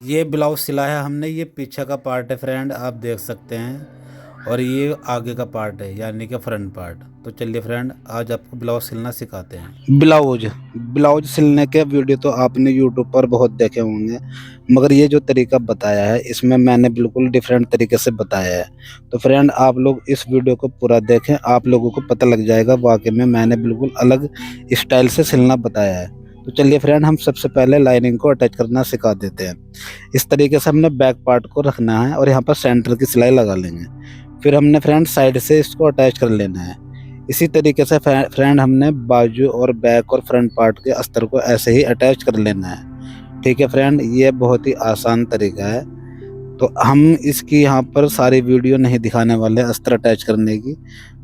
ये ब्लाउज सिलाया हमने, ये पीछे का पार्ट है फ्रेंड, आप देख सकते हैं। और ये आगे का पार्ट है, यानी कि फ्रंट पार्ट। तो चलिए फ्रेंड, आज आपको ब्लाउज सिलना सिखाते हैं। ब्लाउज ब्लाउज सिलने के वीडियो तो आपने यूट्यूब पर बहुत देखे होंगे, मगर ये जो तरीका बताया है इसमें मैंने बिल्कुल डिफरेंट तरीके से बताया है। तो फ्रेंड, आप लोग इस वीडियो को पूरा देखें, आप लोगों को पता लग जाएगा वाकई में मैंने बिल्कुल अलग स्टाइल से सिलना बताया है। तो चलिए फ्रेंड, हम सबसे पहले लाइनिंग को अटैच करना सिखा देते हैं। इस तरीके से हमने बैक पार्ट को रखना है और यहाँ पर सेंटर की सिलाई लगा लेंगे। फिर हमने फ्रेंड साइड से इसको अटैच कर लेना है। इसी तरीके से फ्रेंड हमने बाजू और बैक और फ्रंट पार्ट के अस्तर को ऐसे ही अटैच कर लेना है। ठीक है फ्रेंड, ये बहुत ही आसान तरीका है। तो हम इसकी यहाँ पर सारी वीडियो नहीं दिखाने वाले अस्तर अटैच करने की,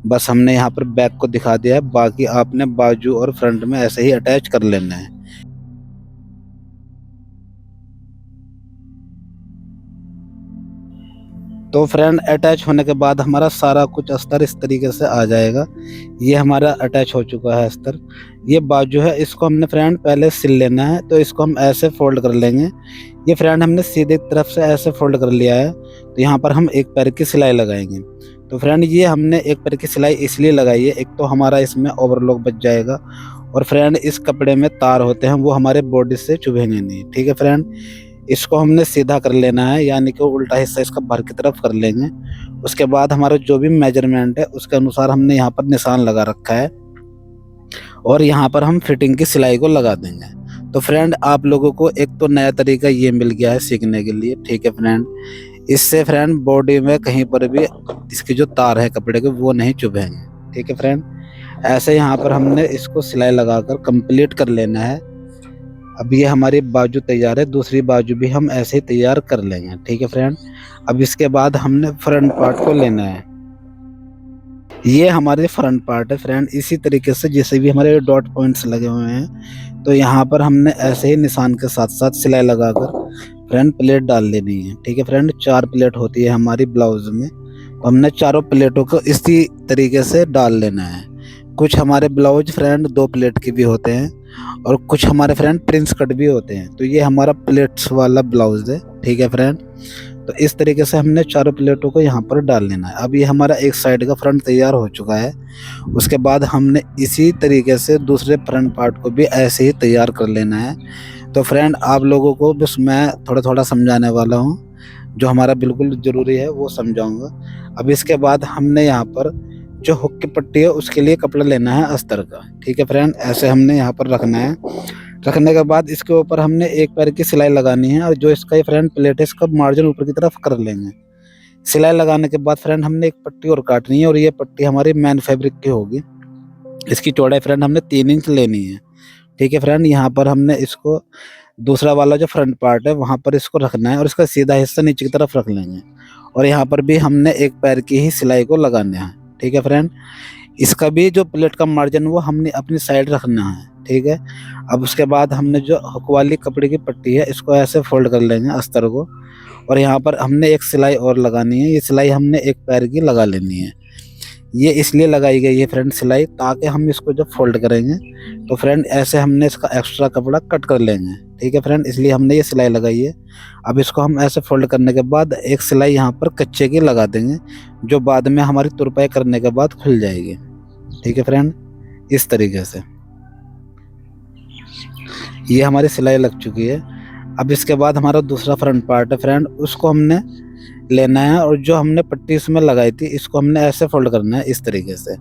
बस हमने यहाँ पर बैक को दिखा दिया है। बाकी आपने बाजू और फ्रंट में ऐसे ही अटैच कर लेना है। तो फ्रेंड, अटैच होने के बाद हमारा सारा कुछ अस्तर इस तरीके से आ जाएगा। ये हमारा अटैच हो चुका है अस्तर। ये बाजू है, इसको हमने फ्रेंड पहले सिल लेना है। तो इसको हम ऐसे फोल्ड कर लेंगे। ये फ्रेंड हमने सीधे तरफ से ऐसे फोल्ड कर लिया है। तो यहाँ पर हम एक पैर की सिलाई लगाएंगे। तो फ्रेंड, ये हमने एक पैर की सिलाई इसलिए लगाई है, एक तो हमारा इसमें ओवरलॉक बच जाएगा, और फ्रेंड इस कपड़े में तार होते हैं वो हमारे बॉडी से चुभेंगे नहीं। ठीक है फ्रेंड, इसको हमने सीधा कर लेना है, यानी कि उल्टा हिस्सा इसका भर की तरफ कर लेंगे। उसके बाद हमारा जो भी मेजरमेंट है उसके अनुसार हमने यहाँ पर निशान लगा रखा है, और यहाँ पर हम फिटिंग की सिलाई को लगा देंगे। तो फ्रेंड, आप लोगों को एक तो नया तरीका ये मिल गया है सीखने के लिए। ठीक है फ्रेंड, इससे फ्रेंड बॉडी में कहीं पर भी इसकी जो तार है कपड़े के वो नहीं चुभेंगे। ठीक है फ्रेंड, ऐसे यहाँ पर हमने इसको सिलाई लगाकर कंप्लीट कर लेना है। अब ये हमारी बाजू तैयार है, दूसरी बाजू भी हम ऐसे ही तैयार कर लेंगे। ठीक है फ्रेंड, अब इसके बाद हमने फ्रंट पार्ट को लेना है। ये हमारे फ्रंट पार्ट है फ्रेंड। इसी तरीके से जैसे भी हमारे डॉट पॉइंट्स लगे हुए हैं, तो यहाँ पर हमने ऐसे ही निशान के साथ साथ सिलाई लगाकर फ्रेंड प्लेट डाल लेनी है। ठीक है फ्रेंड, 4 प्लेट होती है हमारी ब्लाउज में, तो हमने चारों प्लेटों को इसी तरीके से डाल लेना है। कुछ हमारे ब्लाउज फ्रेंड 2 प्लेट के भी होते हैं, और कुछ हमारे फ्रेंड प्रिंस कट भी होते हैं। तो ये हमारा प्लेट्स वाला ब्लाउज है। ठीक है फ्रेंड, तो इस तरीके से हमने चारों प्लेटों को यहाँ पर डाल लेना है। अब ये हमारा एक साइड का फ्रंट तैयार हो चुका है। उसके बाद हमने इसी तरीके से दूसरे फ्रंट पार्ट को भी ऐसे ही तैयार कर लेना है। तो फ्रेंड, आप लोगों को बस मैं थोड़ा थोड़ा समझाने वाला हूँ, जो हमारा बिल्कुल ज़रूरी है वो समझाऊंगा। अब इसके बाद हमने यहाँ पर जो हुक की पट्टी है उसके लिए कपड़ा लेना है अस्तर का। ठीक है फ्रेंड, ऐसे हमने यहाँ पर रखना है। रखने के बाद इसके ऊपर हमने एक पैर की सिलाई लगानी है, और जो इसका ये फ्रेंड प्लेट है इसका मार्जिन ऊपर की तरफ कर लेंगे। सिलाई लगाने के बाद फ्रेंड हमने एक पट्टी और काटनी है, और ये पट्टी हमारी मैन फैब्रिक की होगी। इसकी चौड़ाई फ्रेंड हमने 3 इंच लेनी है। ठीक है फ्रेंड, यहाँ पर हमने इसको दूसरा वाला जो फ्रंट पार्ट है वहाँ पर इसको रखना है, और इसका सीधा हिस्सा नीचे की तरफ रख लेंगे, और यहाँ पर भी हमने एक पैर की ही सिलाई को लगाना है। ठीक है फ्रेंड, इसका भी जो प्लेट का मार्जिन वो हमने अपनी साइड रखना है। ठीक है, अब उसके बाद हमने जो हुक वाली कपड़े की पट्टी है इसको ऐसे फोल्ड कर लेंगे अस्तर को, और यहाँ पर हमने एक सिलाई और लगानी है। ये सिलाई हमने एक पैर की लगा लेनी है। ये इसलिए लगाई गई है फ्रेंड सिलाई, ताकि हम इसको जब फोल्ड करेंगे तो फ्रेंड ऐसे हमने इसका एक्स्ट्रा कपड़ा कट कर लेंगे। ठीक है फ्रेंड, इसलिए हमने ये सिलाई लगाई है। अब इसको हम ऐसे फोल्ड करने के बाद एक सिलाई यहाँ पर कच्चे की लगा देंगे, जो बाद में हमारी तुरपाई करने के बाद खुल जाएगी। ठीक है फ्रेंड, इस तरीके से ये हमारी सिलाई लग चुकी है। अब इसके बाद हमारा दूसरा फ्रंट पार्ट है फ्रेंड, उसको हमने लेना है, और जो हमने पट्टी इसमें लगाई थी इसको हमने ऐसे फोल्ड करना है इस तरीके से,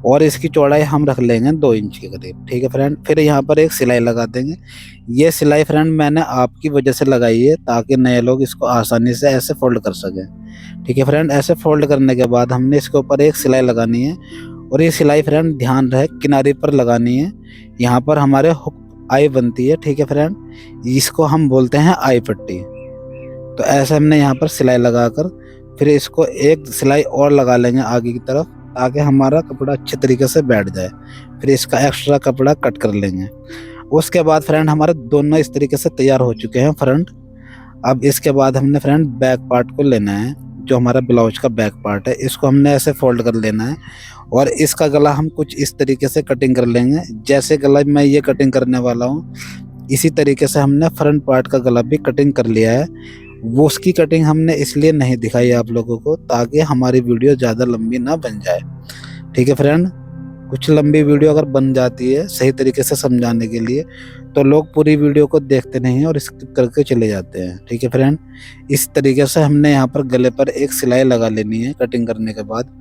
और इसकी चौड़ाई हम रख लेंगे 2 इंच के करीब। ठीक है फ्रेंड, फिर यहाँ पर एक सिलाई लगा देंगे। ये सिलाई फ्रेंड मैंने आपकी वजह से लगाई है, ताकि नए लोग इसको आसानी से ऐसे फोल्ड कर सकें। ठीक है फ्रेंड, ऐसे फोल्ड करने के बाद हमने इसके ऊपर एक सिलाई लगानी है, और ये सिलाई फ्रेंड ध्यान रहे किनारे पर लगानी है। यहाँ पर हमारे हुक आई बनती है। ठीक है फ्रेंड, इसको हम बोलते हैं आई पट्टी। तो ऐसे हमने यहाँ पर सिलाई लगाकर फिर इसको एक सिलाई और लगा लेंगे आगे की तरफ, ताकि हमारा कपड़ा अच्छे तरीके से बैठ जाए। फिर इसका एक्स्ट्रा कपड़ा कट कर लेंगे। उसके बाद फ्रेंड हमारे दोनों इस तरीके से तैयार हो चुके हैं फ्रंट। अब इसके बाद हमने फ्रेंड बैक पार्ट को लेना है। जो हमारा ब्लाउज का बैक पार्ट है इसको हमने ऐसे फोल्ड कर लेना है, और इसका गला हम कुछ इस तरीके से कटिंग कर लेंगे। जैसे गला मैं ये कटिंग करने वाला हूँ इसी तरीके से हमने फ्रंट पार्ट का गला भी कटिंग कर लिया है। वो उसकी कटिंग हमने इसलिए नहीं दिखाई आप लोगों को ताकि हमारी वीडियो ज़्यादा लंबी ना बन जाए। ठीक है फ्रेंड, कुछ लंबी वीडियो अगर बन जाती है सही तरीके से समझाने के लिए तो लोग पूरी वीडियो को देखते नहीं और स्किप करके चले जाते हैं। ठीक है फ्रेंड, इस तरीके से हमने यहाँ पर गले पर एक सिलाई लगा लेनी है कटिंग करने के बाद।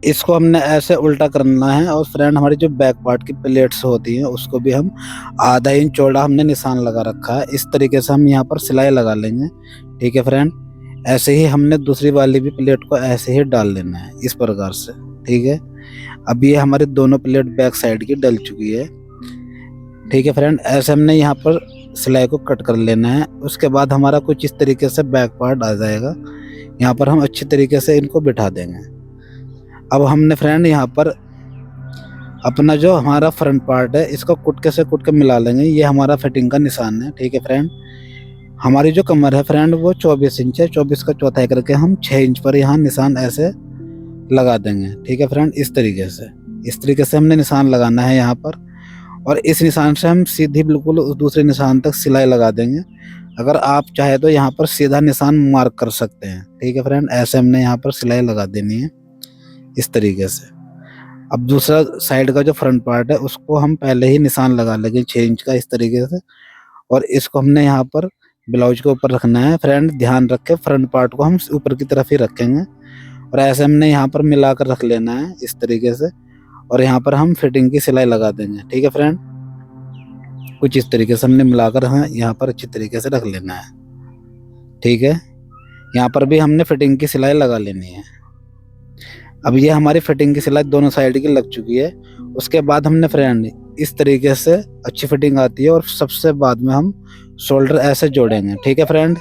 इसको हमने ऐसे उल्टा करना है और फ्रेंड हमारी जो बैक पार्ट की प्लेट्स होती हैं उसको भी हम आधा इंच चौड़ा हमने निशान लगा रखा है। इस तरीके से हम यहाँ पर सिलाई लगा लेंगे। ठीक है फ्रेंड, ऐसे ही हमने दूसरी वाली भी प्लेट को ऐसे ही डाल लेना है इस प्रकार से। ठीक है, अब ये हमारी दोनों प्लेट बैक साइड की डल चुकी है। ठीक है फ्रेंड, ऐसे हमने यहाँ पर सिलाई को कट कर लेना है। उसके बाद हमारा कुछ इस तरीके से बैक पार्ट आ जाएगा। यहाँ पर हम अच्छी तरीके से इनको बिठा देंगे। अब हमने फ्रेंड यहाँ पर अपना जो हमारा फ्रंट पार्ट है इसको कुटके से कुटके मिला लेंगे। ये हमारा फिटिंग का निशान है। ठीक है फ्रेंड, हमारी जो कमर है फ्रेंड वो 24 इंच है। 24 का चौथाई करके हम 6 इंच पर यहाँ निशान ऐसे लगा देंगे। ठीक है फ्रेंड, इस तरीके से हमने निशान लगाना है यहाँ पर। और इस निशान से हम सीधी बिल्कुल उस दूसरे निशान तक सिलाई लगा देंगे। अगर आप चाहे तो यहाँ पर सीधा निशान मार्क कर सकते हैं। ठीक है फ्रेंड, ऐसे हमने यहाँ पर सिलाई लगा देनी है इस तरीके से। अब दूसरा साइड का जो फ्रंट पार्ट है उसको हम पहले ही निशान लगा लेंगे 6 इंच का इस तरीके से। और इसको हमने यहाँ पर ब्लाउज के ऊपर रखना है। फ्रेंड ध्यान रखें, फ्रंट पार्ट को हम ऊपर की तरफ ही रखेंगे और ऐसे हमने यहाँ पर मिलाकर रख लेना है इस तरीके से। और यहाँ पर हम फिटिंग की सिलाई लगा देंगे। ठीक है फ्रेंड, कुछ इस तरीके से हमने मिलाकर यहाँ पर अच्छी तरीके से रख लेना है। ठीक है, यहाँ पर भी हमने फिटिंग की सिलाई लगा लेनी है। अब ये हमारी फिटिंग की सिलाई दोनों साइड की लग चुकी है। उसके बाद हमने फ्रेंड इस तरीके से अच्छी फिटिंग आती है और सबसे बाद में हम शोल्डर ऐसे जोड़ेंगे। ठीक है फ्रेंड,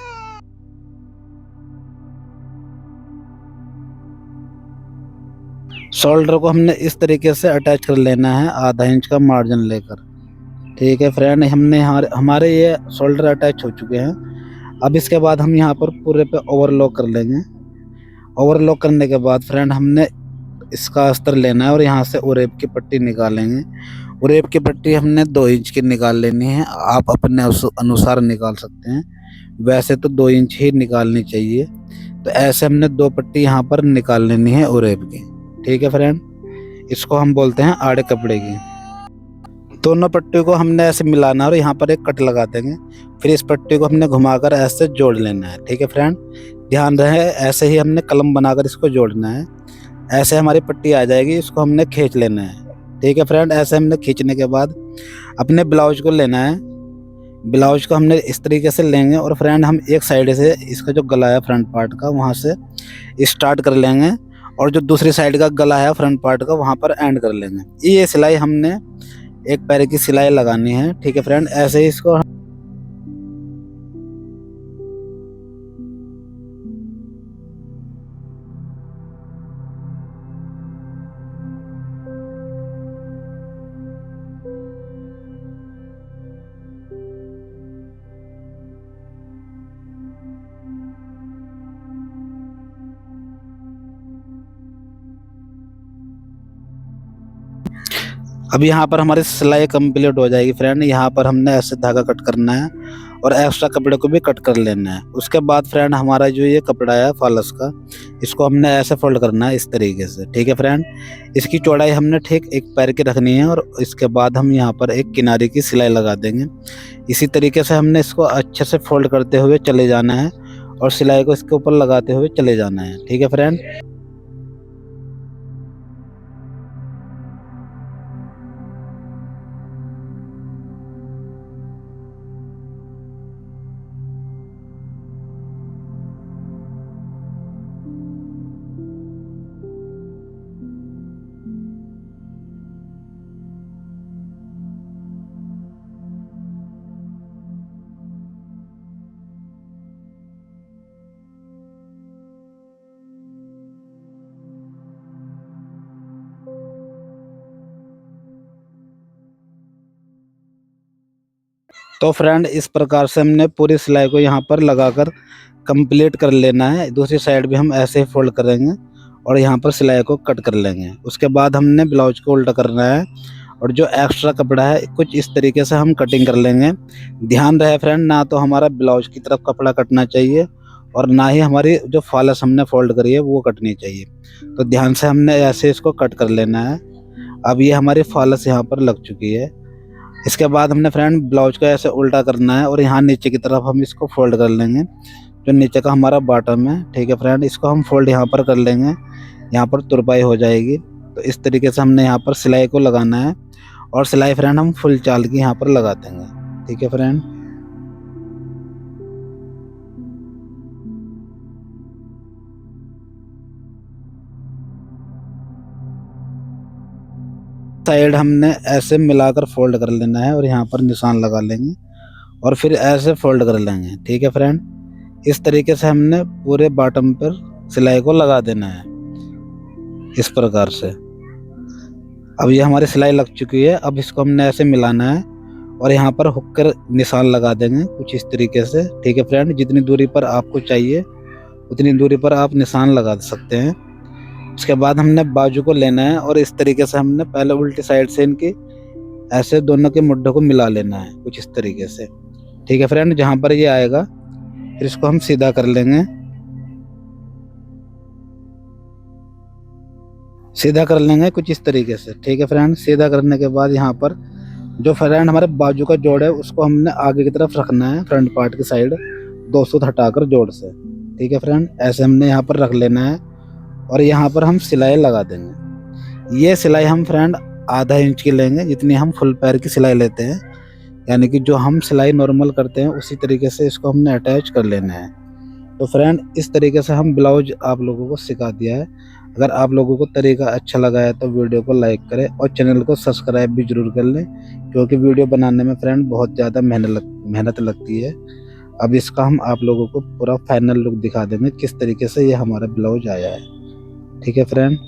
शोल्डर को हमने इस तरीके से अटैच कर लेना है आधा इंच का मार्जिन लेकर। ठीक है फ्रेंड, हमने हमारे ये शोल्डर अटैच हो चुके हैं। अब इसके बाद हम यहाँ पर पूरे पे ओवरलॉक कर लेंगे। ओवरलॉक करने के बाद फ्रेंड हमने इसका अस्तर लेना है और यहाँ से उरेब की पट्टी निकालेंगे। उरेब की पट्टी हमने 2 इंच की निकाल लेनी है। आप अपने अनुसार निकाल सकते हैं, वैसे तो 2 इंच ही निकालनी चाहिए। तो ऐसे हमने 2 पट्टी यहाँ पर निकाल लेनी है उरेब की। ठीक है फ्रेंड, इसको हम बोलते हैं आड़े कपड़े की। दोनों पट्टी को हमने ऐसे मिलाना है और यहाँ पर एक कट लगा देंगे। फिर इस पट्टी को हमने घुमाकर ऐसे जोड़ लेना है। ठीक है फ्रेंड, ध्यान रहे ऐसे ही हमने कलम बनाकर इसको जोड़ना है। ऐसे हमारी पट्टी आ जाएगी, इसको हमने खींच लेना है। ठीक है फ्रेंड, ऐसे हमने खींचने के बाद अपने ब्लाउज को लेना है। ब्लाउज को हमने इस तरीके से लेंगे और फ्रेंड हम एक साइड से इसका जो गला है फ्रंट पार्ट का वहाँ से स्टार्ट कर लेंगे और जो दूसरी साइड का गला है फ्रंट पार्ट का वहाँ पर एंड कर लेंगे। ये सिलाई हमने एक पैर की सिलाई लगानी है। ठीक है फ्रेंड, ऐसे ही इसको अब यहाँ पर हमारी सिलाई कंप्लीट हो जाएगी फ्रेंड। यहाँ पर हमने ऐसे धागा कट करना है और एक्स्ट्रा कपड़े को भी कट कर लेना है। उसके बाद फ्रेंड हमारा जो ये कपड़ा है फॉल्स का, इसको हमने ऐसे फोल्ड करना है इस तरीके से। ठीक है फ्रेंड, इसकी चौड़ाई हमने ठीक एक पैर की रखनी है और इसके बाद हम यहाँ पर एक किनारे की सिलाई लगा देंगे। इसी तरीके से हमने इसको अच्छे से फोल्ड करते हुए चले जाना है और सिलाई को इसके ऊपर लगाते हुए चले जाना है। ठीक है फ्रेंड, तो फ्रेंड इस प्रकार से हमने पूरी सिलाई को यहाँ पर लगाकर कंप्लीट कर लेना है। दूसरी साइड भी हम ऐसे ही फोल्ड करेंगे और यहाँ पर सिलाई को कट कर लेंगे। उसके बाद हमने ब्लाउज को उल्टा करना है और जो एक्स्ट्रा कपड़ा है कुछ इस तरीके से हम कटिंग कर लेंगे। ध्यान रहे फ्रेंड, ना तो हमारा ब्लाउज की तरफ कपड़ा कटना चाहिए और ना ही हमारी जो फॉल्स हमने फोल्ड करी है वो कटनी चाहिए। तो ध्यान से हमने ऐसे इसको कट कर लेना है। अब ये हमारी फॉल्स यहाँ पर लग चुकी है। इसके बाद हमने फ्रेंड ब्लाउज को ऐसे उल्टा करना है और यहाँ नीचे की तरफ हम इसको फोल्ड कर लेंगे। जो नीचे का हमारा बॉटम है, ठीक है फ्रेंड, इसको हम फोल्ड यहाँ पर कर लेंगे। यहाँ पर तुरपाई हो जाएगी। तो इस तरीके से हमने यहाँ पर सिलाई को लगाना है और सिलाई फ्रेंड हम फुल चाल की यहाँ पर लगा देंगे। ठीक है फ्रेंड। साइड हमने ऐसे मिलाकर फोल्ड कर लेना है और यहाँ पर निशान लगा लेंगे और फिर ऐसे फोल्ड कर लेंगे। ठीक है फ्रेंड। इस तरीके से हमने पूरे बॉटम पर सिलाई को लगा देना है इस प्रकार से। अब ये हमारी सिलाई लग चुकी है। अब इसको हमने ऐसे मिलाना है और यहाँ पर हुक कर निशान लगा देंगे कुछ इस तरीके से। ठीक है फ्रेंड, जितनी दूरी पर आपको चाहिए उतनी दूरी पर आप निशान लगा सकते हैं। उसके बाद हमने बाजू को लेना है और इस तरीके से हमने पहले उल्टी साइड से इनकी ऐसे दोनों के मुड्ढों को मिला लेना है कुछ इस तरीके से। ठीक है फ्रेंड, जहाँ पर ये आएगा फिर इसको हम सीधा कर लेंगे। सीधा कर लेंगे कुछ इस तरीके से। ठीक है फ्रेंड, सीधा करने के बाद यहाँ पर जो फ्रेंड हमारे बाजू का जोड़ है उसको हमने आगे की तरफ रखना है, फ्रंट पार्ट की साइड 2 सूत हटाकर जोड़ से। ठीक है फ्रेंड, ऐसे हमने यहाँ पर रख लेना है और यहाँ पर हम सिलाई लगा देंगे। ये सिलाई हम फ्रेंड आधा इंच की लेंगे, जितनी हम फुल पैर की सिलाई लेते हैं, यानी कि जो हम सिलाई नॉर्मल करते हैं उसी तरीके से इसको हमने अटैच कर लेना है। तो फ्रेंड इस तरीके से हम ब्लाउज आप लोगों को सिखा दिया है। अगर आप लोगों को तरीका अच्छा लगा है तो वीडियो को लाइक करें और चैनल को सब्सक्राइब भी जरूर कर लें, क्योंकि वीडियो बनाने में फ्रेंड बहुत ज़्यादा मेहनत लगती है। अब इसका हम आप लोगों को पूरा फाइनल लुक दिखा देंगे किस तरीके से ये हमारा ब्लाउज आया है। ठीक है फ्रेंड।